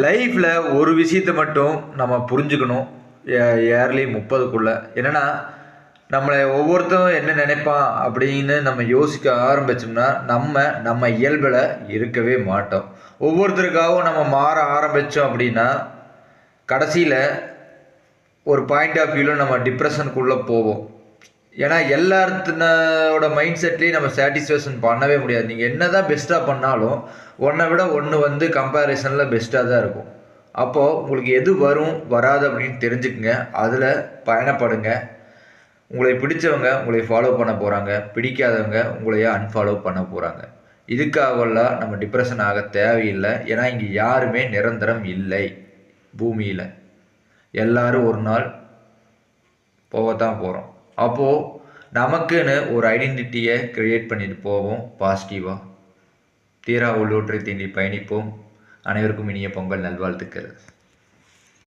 லைஃப்பில் ஒரு விஷயத்தை மட்டும் நம்ம புரிஞ்சுக்கணும் இயர்லி 30க்குள்ளே. என்னென்னா, நம்மளை ஒவ்வொருத்தரும் என்ன நினைப்பான் அப்படின்னு நம்ம யோசிக்க ஆரம்பித்தோம்னா நம்ம இயல்பில் இருக்கவே மாட்டோம். ஒவ்வொருத்தருக்காகவும் நம்ம மாற ஆரம்பித்தோம் அப்படின்னா கடைசியில் ஒரு பாயிண்ட் ஆஃப் வியூவில் நம்ம டிப்ரெஷனுக்குள்ளே போவோம். ஏன்னா எல்லாத்தனோட மைண்ட் செட்லேயும் நம்ம சாட்டிஸ்ஃபேக்ஷன் பண்ணவே முடியாது. நீங்கள் என்ன தான் பெஸ்ட்டாக பண்ணாலும் ஒன்றை விட ஒன்று கம்பேரிசனில் பெஸ்ட்டாக தான் இருக்கும். அப்போது உங்களுக்கு எது வரும் வராது அப்படின்னு தெரிஞ்சுக்குங்க, அதில் பயணப்படுங்க. உங்களை பிடிச்சவங்க உங்களை ஃபாலோ பண்ண போகிறாங்க, பிடிக்காதவங்க உங்களையே அன்ஃபாலோ பண்ண போகிறாங்க. இதுக்காகலாம் நம்ம டிப்ரெஷன் ஆக தேவையில்லை. ஏன்னா இங்கே யாருமே நிரந்தரம் இல்லை. பூமியில் எல்லாரும் ஒரு நாள் போகத்தான் போகிறோம். அப்போது நமக்குன்னு ஒரு ஐடென்டிட்டியை க்ரியேட் பண்ணிட்டு போவோம் பாசிட்டிவாக. தீரா உள்ளூற்றை தீண்டி பயணிப்போம். அனைவருக்கும் இனிய பொங்கல் நல்வாழ்த்துக்கள்.